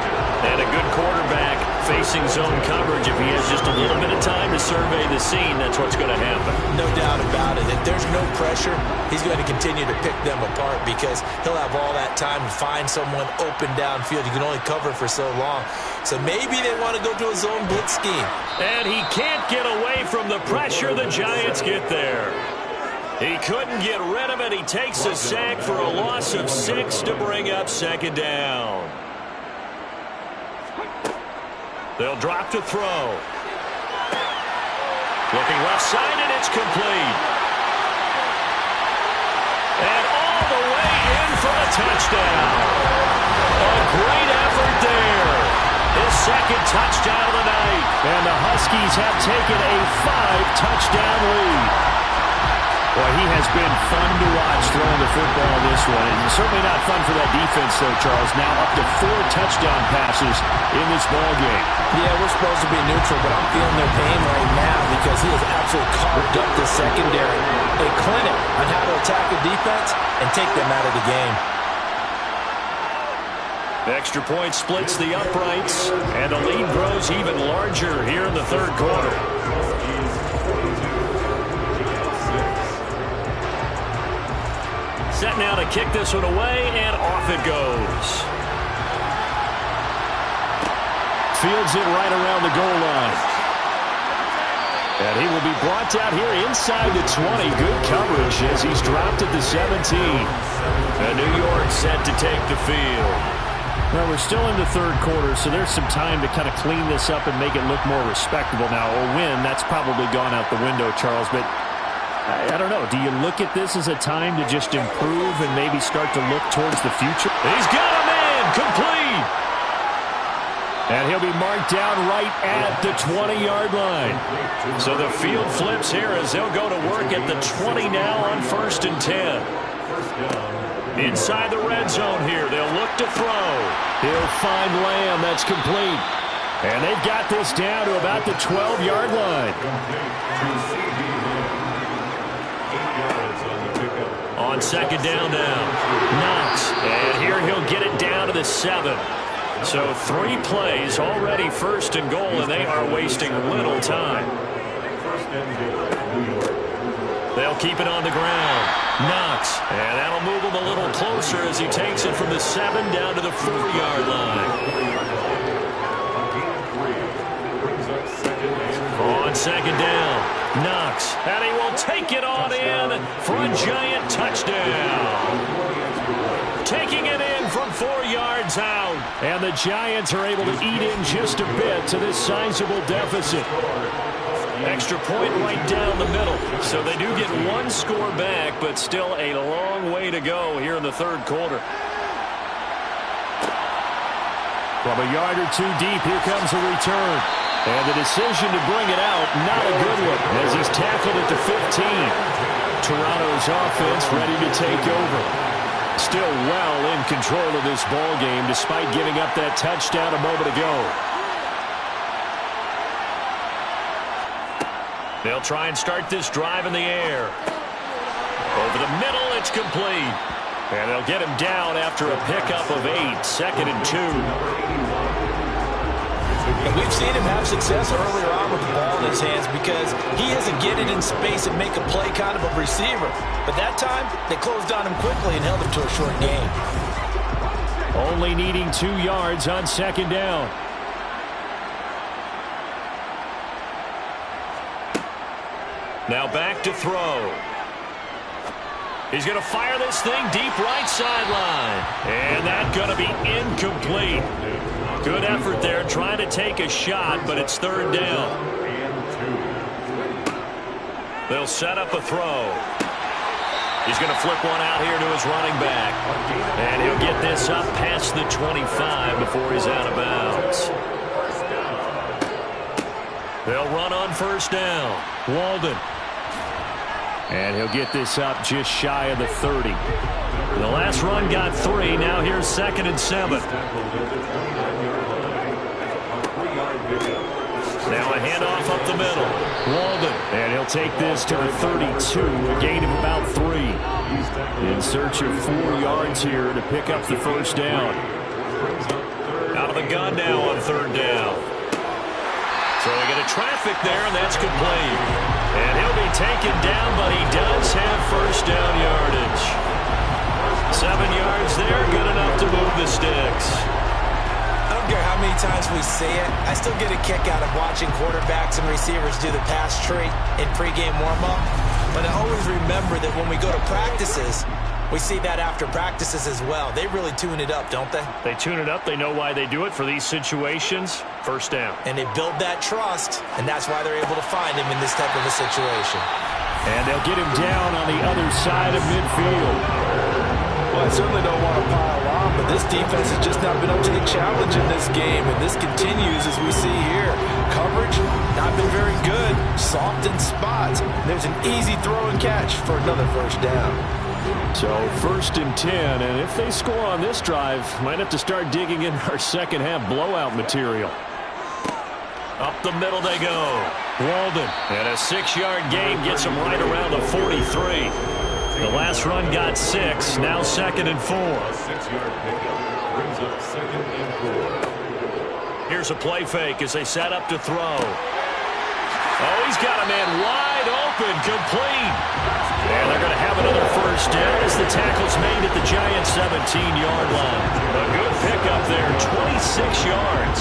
And a good quarterback facing zone coverage. If he has just a little bit of time to survey the scene, that's what's going to happen. No doubt about it. If there's no pressure, he's going to continue to pick them apart because he'll have all that time to find someone open downfield. You can only cover for so long. So maybe they want to go to a zone blitz scheme. And he can't get away from the pressure. The Giants get there. He couldn't get rid of it. He takes a sack for a loss of 6 to bring up 2nd down. They'll drop to throw. Looking left side, and it's complete. And all the way in for a touchdown. A great effort there. His 2nd touchdown of the night. And the Huskies have taken a 5-touchdown lead. Boy, he has been fun to watch throwing the football this one. And certainly not fun for that defense, though, Charles. Now up to 4 touchdown passes in this ballgame. Yeah, we're supposed to be neutral, but I'm feeling their pain right now because he has absolutely carved up the secondary. A clinic on how to attack a defense and take them out of the game. The extra point splits the uprights, and the lead grows even larger here in the 3rd quarter. Set now to kick this one away, and off it goes. Fields it right around the goal line. And he will be brought down here inside the 20. Good coverage as he's dropped at the 17. And New York set to take the field. Well, we're still in the 3rd quarter, so there's some time to kind of clean this up and make it look more respectable. Now, a win, that's probably gone out the window, Charles, but I don't know. Do you look at this as a time to just improve and maybe start to look towards the future? He's got a man, complete. And he'll be marked down right at the 20-yard line. So the field flips here as they'll go to work at the 20 now on 1st and 10. Inside the red zone here. They'll look to throw. He'll find Lamb. That's complete. And they've got this down to about the 12-yard line. On second down now. Knox. And here he'll get it down to the 7. So 3 plays already first and goal, and they are wasting little time. They'll keep it on the ground. Knox. And that'll move him a little closer as he takes it from the 7 down to the 4-yard line. On second down, Knox. And he will take it on in for a giant touchdown. Taking it in from 4 yards out. And the Giants are able to eat in just a bit to this sizable deficit. Extra point right down the middle. So they do get 1 score back, but still a long way to go here in the third quarter. From a yard or 2 deep, here comes a return. And the decision to bring it out, not a good one, as he's tackled at the 15. Toronto's offense ready to take over. Still well in control of this ball game, despite giving up that touchdown a moment ago. They'll try and start this drive in the air. Over the middle, it's complete. And they'll get him down after a pickup of 8, second and 2. And we've seen him have success earlier on with the ball in his hands because he isn't getting in space and make a play kind of a receiver. But that time, they closed on him quickly and held him to a short gain. Only needing 2 yards on second down. Now back to throw. He's going to fire this thing deep right sideline. And that's going to be incomplete. Good effort there trying to take a shot, but it's third down. They'll set up a throw. He's going to flip one out here to his running back. And he'll get this up past the 25 before he's out of bounds. They'll run on first down. Walden. And he'll get this up just shy of the 30. The last run got 3. Now here's second and 7. Now a handoff up the middle. Walden. And he'll take this to the 32. A gain of about 3. In search of 4 yards here to pick up the first down. Out of the gun now on third down. So they get a traffic there, and that's complete. And he'll be taken down, but he does have first down yardage. 7 yards there, good enough to move the sticks. I don't care how many times we say it, I still get a kick out of watching quarterbacks and receivers do the pass tree in pregame warm-up. But I always remember that when we go to practices, we see that after practices as well. They really tune it up, don't they? They tune it up. They know why they do it for these situations. First down. And they build that trust, and that's why they're able to find him in this type of a situation. And they'll get him down on the other side of midfield. Well, I certainly don't want to pile on, but this defense has just not been up to the challenge in this game, and this continues as we see here. Coverage, not been very good. Soft in spots. There's an easy throw and catch for another first down. So first and 10, and if they score on this drive, might have to start digging in our second half blowout material. Up the middle they go. Walden, and a 6-yard gain gets him right around the 43. The last run got 6, now second and 4. 6-yard pickup brings up second and 4. Here's a play fake as they set up to throw. Oh, he's got a man wide open, complete. And they're going to have another first down as the tackle's made at the Giants' 17-yard line. A good pickup there, 26 yards.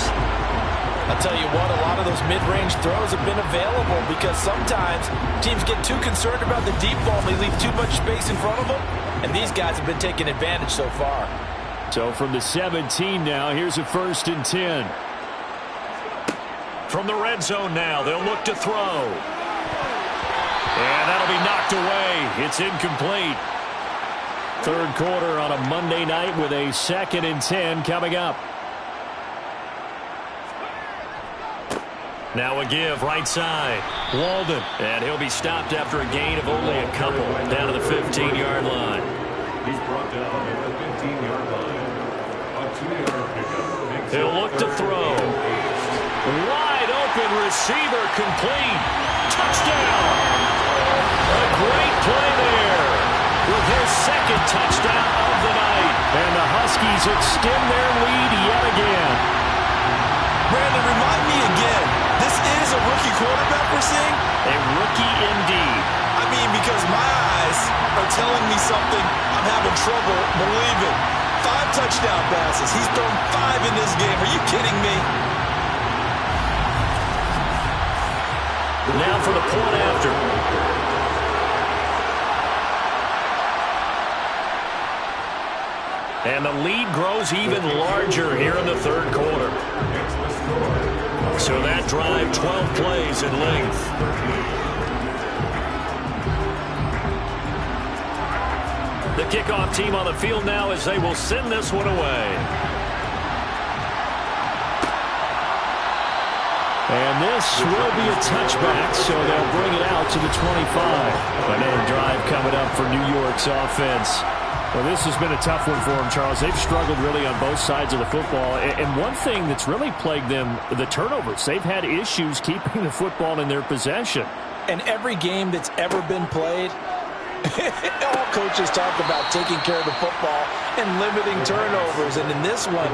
I'll tell you what, a lot of those mid-range throws have been available because sometimes teams get too concerned about the deep ball and they leave too much space in front of them, and these guys have been taking advantage so far. So from the 17 now, here's a first and 10. From the red zone now, they'll look to throw. And that'll be knocked away. It's incomplete. Third quarter on a Monday night with a second and 10 coming up. Now a give right side. Walden. And he'll be stopped after a gain of only a couple down to the 15-yard line. He's brought down at the 15-yard line. A 2-yard pickup. He'll look to throw. Wide open receiver, complete. Touchdown. A great play there with his second touchdown of the night. And the Huskies extend their lead yet again. Brandon, remind me again, this is a rookie quarterback we're seeing? A rookie indeed. I mean, because my eyes are telling me something I'm having trouble believing. 5 touchdown passes. He's thrown 5 in this game. Are you kidding me? Now for the point after. And the lead grows even larger here in the third quarter. So that drive, 12 plays in length. The kickoff team on the field now as they will send this one away. And this will be a touchback, so they'll bring it out to the 25. Another drive coming up for New York's offense. Well, this has been a tough one for them, Charles. They've struggled really on both sides of the football. And one thing that's really plagued them, the turnovers. They've had issues keeping the football in their possession. And every game that's ever been played, all coaches talk about taking care of the football and limiting turnovers. And in this one,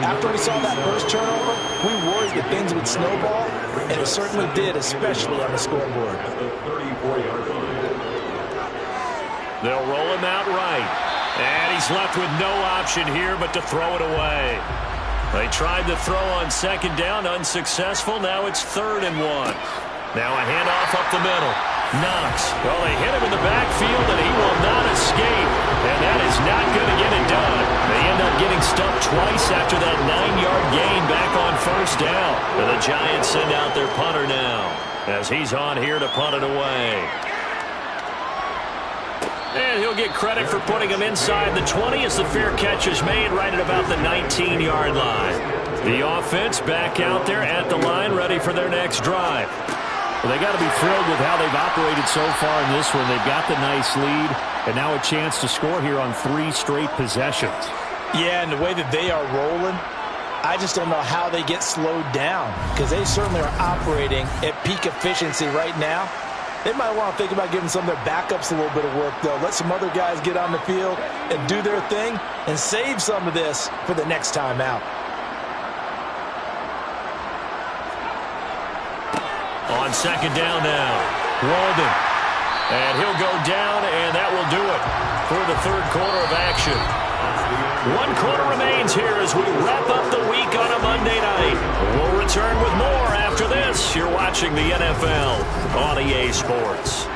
after we saw that first turnover, we worried that things would snowball, and it certainly did, especially on the scoreboard. They'll roll him out right. And he's left with no option here but to throw it away. They tried to throw on second down, unsuccessful. Now it's 3rd and 1. Now a handoff up the middle. Knox. Well, they hit him in the backfield, and he will not escape. And that is not going to get it done. They end up getting stuffed twice after that 9-yard gain back on first down. And the Giants send out their punter now as he's on here to punt it away. And he'll get credit for putting him inside the 20 as the fair catch is made right at about the 19-yard line. The offense back out there at the line, ready for their next drive. Well, they got to be thrilled with how they've operated so far in this one. They've got the nice lead, and now a chance to score here on 3 straight possessions. Yeah, and the way that they are rolling, I just don't know how they get slowed down, because they certainly are operating at peak efficiency right now. They might want to think about giving some of their backups a little bit of work, though. Let some other guys get on the field and do their thing and save some of this for the next time out. On second down now, Walden. And he'll go down, and that will do it for the third quarter of action. 1 quarter remains here as we wrap up the week on a Monday night. We'll return with more after this. You're watching the NFL on EA Sports.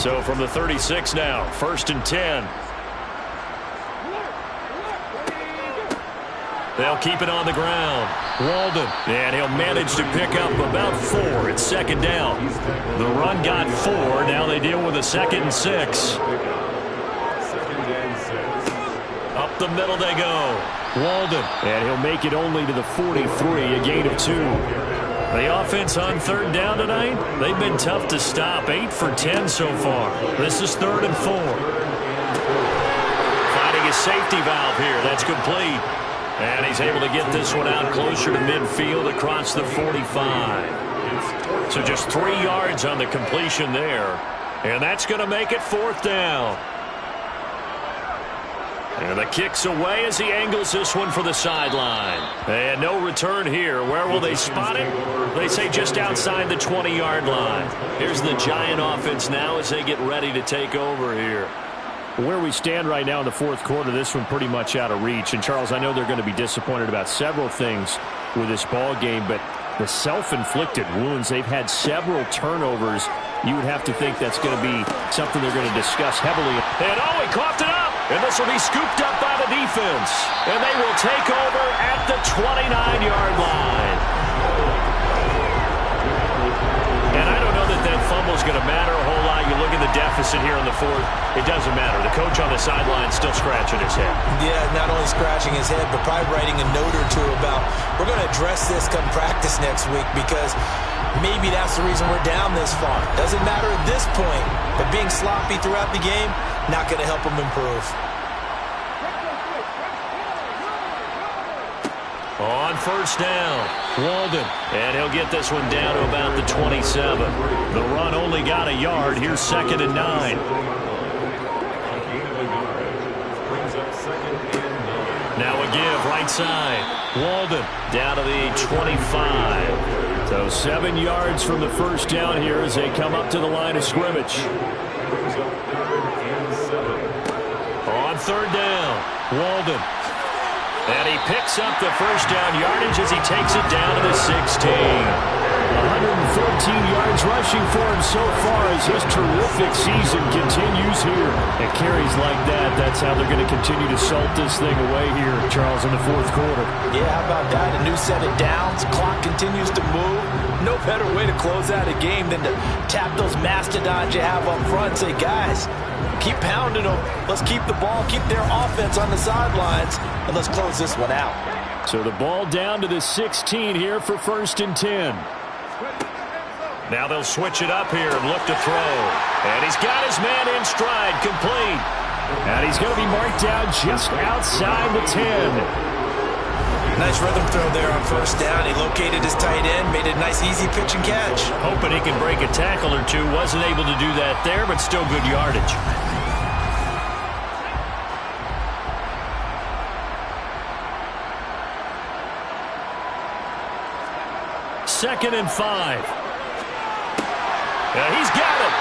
So from the 36 now, 1st and 10. They'll keep it on the ground. Walden, and he'll manage to pick up about 4. It's 2nd down. The run got 4. Now they deal with a 2nd and 6. Up the middle they go. Walden, and he'll make it only to the 43, a gain of 2. The offense on 3rd down tonight, they've been tough to stop. 8 for 10 so far. This is 3rd and 4. Finding a safety valve here. That's complete. And he's able to get this one out closer to midfield across the 45. So just 3 yards on the completion there. And that's going to make it 4th down. And the kick's away as he angles this one for the sideline. And no return here. Where will they spot it? They say just outside the 20-yard line. Here's the Giant offense now as they get ready to take over here. Where we stand right now in the 4th quarter, this one pretty much out of reach. And, Charles, I know they're going to be disappointed about several things with this ball game, but the self-inflicted wounds, they've had several turnovers. You would have to think that's going to be something they're going to discuss heavily. And, he coughed it up. And this will be scooped up by the defense. And they will take over at the 29-yard line. And I don't know that that fumble's going to matter a whole lot. You look at the deficit here in the 4th. It doesn't matter. The coach on the sideline still scratching his head. Yeah, not only scratching his head, but probably writing a note or two about, we're going to address this come practice next week, because maybe that's the reason we're down this far. Doesn't matter at this point, but being sloppy throughout the game, not going to help them improve. On first down, Walden. And he'll get this one down to about the 27. The run only got a yard. Here's 2nd and 9. Now a give, right side. Walden down to the 25. So 7 yards from the first down here as they come up to the line of scrimmage. On third down, Walden. And he picks up the first down yardage as he takes it down to the 16. 114 yards rushing for him so far as his terrific season continues here. And carries like that, that's how they're going to continue to salt this thing away here, Charles, in the fourth quarter. Yeah, how about that? A new set of downs. Clock continues to move. No better way to close out a game than to tap those mastodons you have up front and say, guys, keep pounding them. Let's keep the ball, keep their offense on the sidelines, and let's close this one out. So the ball down to the 16 here for 1st and 10. Now they'll switch it up here and look to throw. And he's got his man in stride, complete. And he's going to be marked down just outside the 10. Nice rhythm throw there on first down. He located his tight end, made a nice easy pitch and catch. Hoping he can break a tackle or two. Wasn't able to do that there, but still good yardage. Second and 5. He's got it.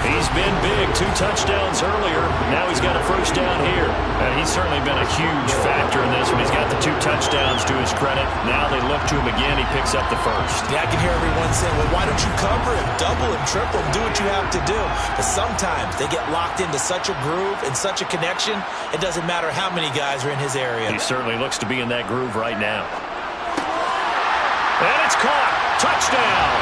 He's been big. 2 touchdowns earlier. Now he's got a first down here. He's certainly been a huge factor in this one. He's got the 2 touchdowns to his credit. Now they look to him again. He picks up the first. Yeah, I can hear everyone saying, well, why don't you cover him, double him, triple him, do what you have to do. But sometimes they get locked into such a groove and such a connection, it doesn't matter how many guys are in his area. He certainly looks to be in that groove right now. And it's caught. Touchdown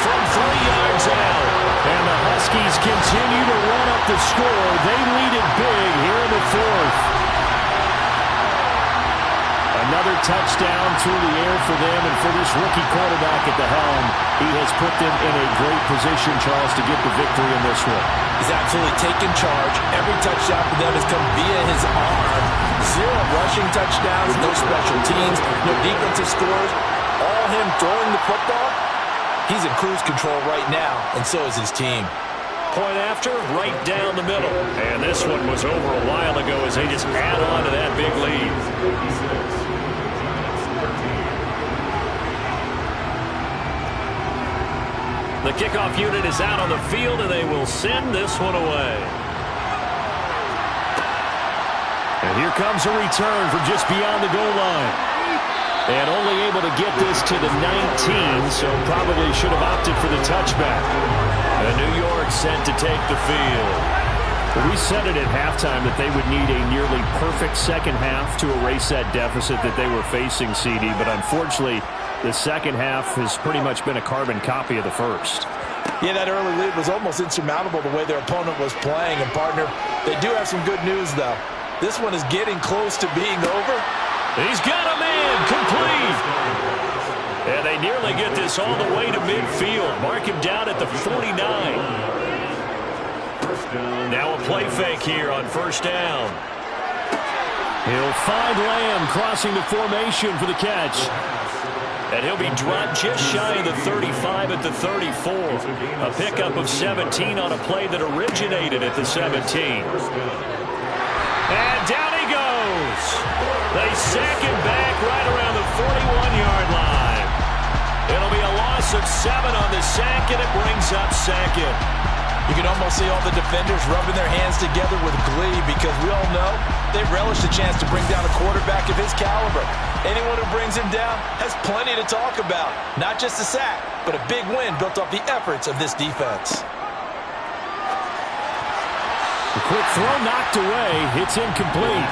from 3 yards out. And the Huskies continue to run up the score. They lead it big here in the fourth. Another touchdown through the air for them, and for this rookie quarterback at the helm, he has put them in a great position, Charles, to get the victory in this one. He's absolutely taken charge. Every touchdown for them has come via his arm. 0 rushing touchdowns, no special teams, no defensive scores. All him throwing the football. He's in cruise control right now, and so is his team. Point after, right down the middle. And this one was over a while ago as they just add on to that big lead. The kickoff unit is out on the field, and they will send this one away. And here comes a return from just beyond the goal line. And only able to get this to the 19, so probably should have opted for the touchback. And New York set to take the field. Well, we said it at halftime that they would need a nearly perfect second half to erase that deficit that they were facing, CD. But unfortunately, the second half has pretty much been a carbon copy of the first. Yeah, that early lead was almost insurmountable the way their opponent was playing. And, partner, they do have some good news, though. This one is getting close to being over. He's got a man complete. And they nearly get this all the way to midfield. Mark him down at the 49. Now a play fake here on first down. He'll find Lamb crossing the formation for the catch. And he'll be dropped just shy of the 35 at the 34. A pickup of 17 on a play that originated at the 17. And down he goes. They sack him back right around the 41-yard line. It'll be a loss of 7 on the sack, and it brings up 2nd. You can almost see all the defenders rubbing their hands together with glee because we all know they relish the chance to bring down a quarterback of his caliber. Anyone who brings him down has plenty to talk about. Not just a sack, but a big win built off the efforts of this defense. A quick throw knocked away. It's incomplete.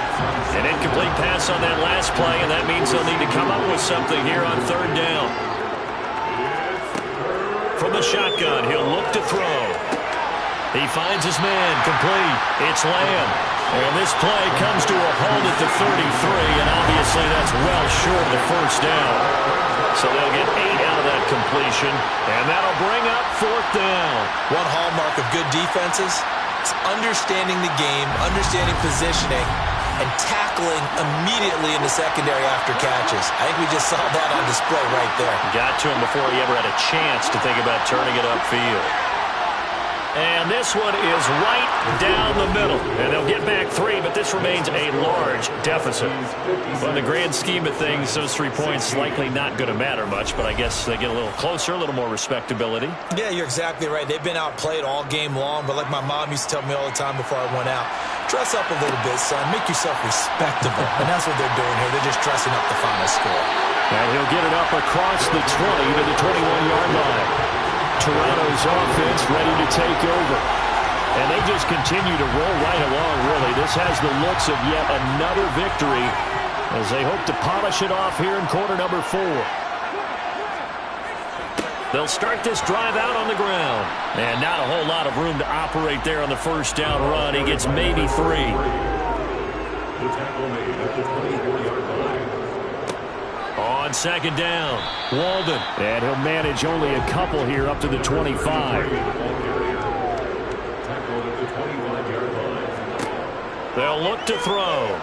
An incomplete pass on that last play, and that means they'll need to come up with something here on third down. From the shotgun, he'll look to throw. He finds his man, complete. It's Lamb. And this play comes to a halt at the 33, and obviously that's well short of the first down. So they'll get 8 out of that completion, and that'll bring up 4th down. One hallmark of good defenses is understanding the game, understanding positioning, and tackling immediately in the secondary after catches. I think we just saw that on display right there. Got to him before he ever had a chance to think about turning it upfield. And this one is right down the middle. And they'll get back 3, but this remains a large deficit. Well, in the grand scheme of things, those 3 points likely not going to matter much, but I guess they get a little closer, a little more respectability. Yeah, you're exactly right. They've been outplayed all game long, but like my mom used to tell me all the time before I went out, dress up a little bit, son. Make yourself respectable. And that's what they're doing here. They're just dressing up the final score. And he'll get it up across the 20 to the 21-yard line. Toronto's offense ready to take over. And they just continue to roll right along, really. This has the looks of yet another victory as they hope to polish it off here in quarter number 4. They'll start this drive out on the ground. And not a whole lot of room to operate there on the first down run. He gets maybe 3. The tackle made at the 24-yard line. On second down, Walden. And he'll manage only a couple here up to the 25. Tackled at the 25-yard line. They'll look to throw.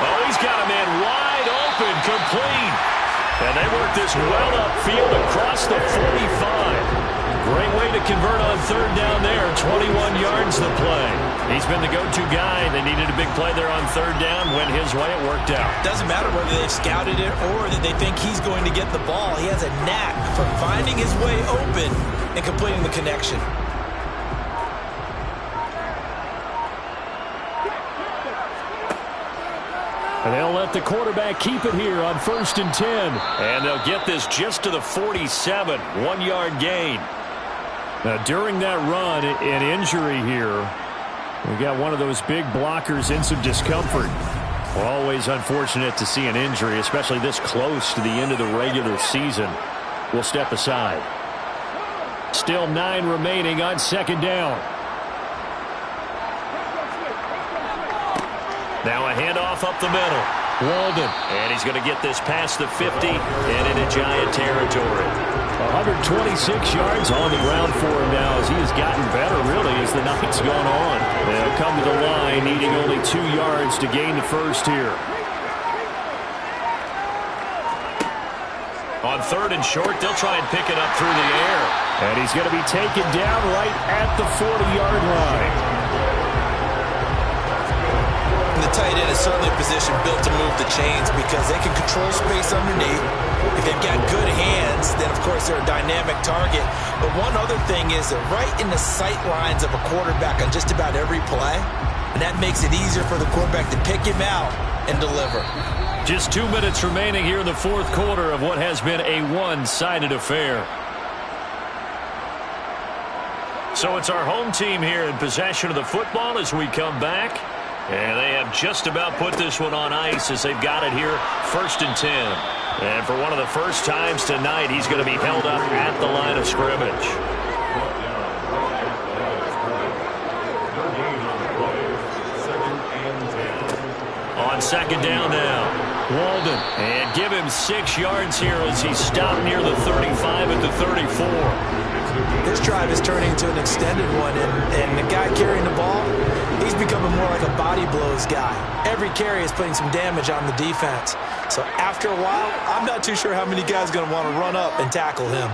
Oh, he's got a man wide open, complete. And they work this well upfield across the 45. Great way to convert on third down there. 21 yards the play. He's been the go-to guy. They needed a big play there on third down. Went his way. It worked out. Doesn't matter whether they've scouted it or that they think he's going to get the ball. He has a knack for finding his way open and completing the connection. And they'll let the quarterback keep it here on 1st and 10. And they'll get this just to the 47. 1-yard gain. Now, during that run, an injury here. We got one of those big blockers in some discomfort. Always unfortunate to see an injury, especially this close to the end of the regular season. We'll step aside. Still 9 remaining on second down. Now a handoff up the middle. Walden. And he's going to get this past the 50 and into Giant territory. 126 yards on the ground for him now as he has gotten better, really, as the night's gone on. They'll come to the line, needing only 2 yards to gain the first here. On third and short, they'll try and pick it up through the air. And he's going to be taken down right at the 40-yard line. The tight end is certainly a position built to move the chains because they can control space underneath. If they've got good hands, then, of course, they're a dynamic target. But one other thing is they're right in the sight lines of a quarterback on just about every play, and that makes it easier for the quarterback to pick him out and deliver. Just 2 minutes remaining here in the fourth quarter of what has been a one-sided affair. So it's our home team here in possession of the football as we come back. And they have just about put this one on ice as they've got it here, 1st and 10. And for one of the first times tonight, he's going to be held up at the line of scrimmage. On second down now. Walden. And give him 6 yards here as he's stopped near the 35 at the 34. This drive is turning into an extended one, and the guy carrying the ball, he's becoming more like a body blows guy. Every carry is putting some damage on the defense. So after a while, I'm not too sure how many guys are going to want to run up and tackle him.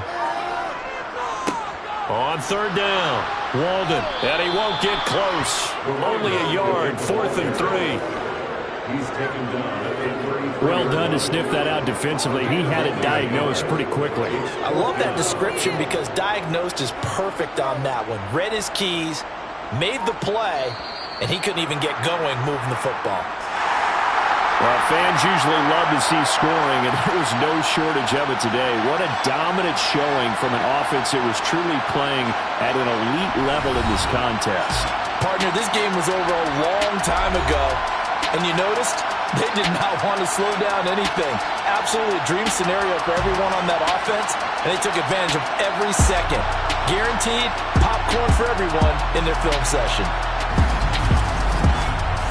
On third down, Walden, and he won't get close. Only a yard, 4th and 3. He's taken down at the 34. Well done to sniff that out defensively. He had it diagnosed pretty quickly. I love that description because diagnosed is perfect on that one. Read his keys, made the play, and he couldn't even get going moving the football. Well, fans usually love to see scoring, and there was no shortage of it today. What a dominant showing from an offense that was truly playing at an elite level in this contest. Partner, this game was over a long time ago, and you noticed they did not want to slow down anything. Absolutely a dream scenario for everyone on that offense, and they took advantage of every second. Guaranteed popcorn for everyone in their film session.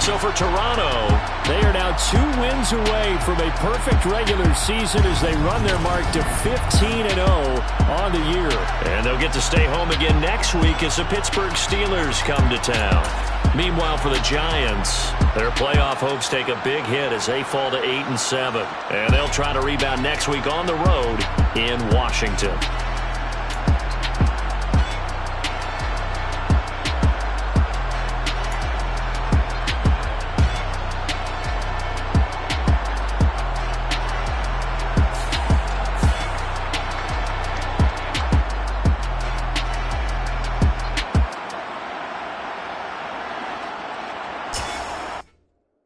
So for Toronto, they are now 2 wins away from a perfect regular season as they run their mark to 15-0 on the year. And they'll get to stay home again next week as the Pittsburgh Steelers come to town. Meanwhile, for the Giants, their playoff hopes take a big hit as they fall to 8-7. And they'll try to rebound next week on the road in Washington.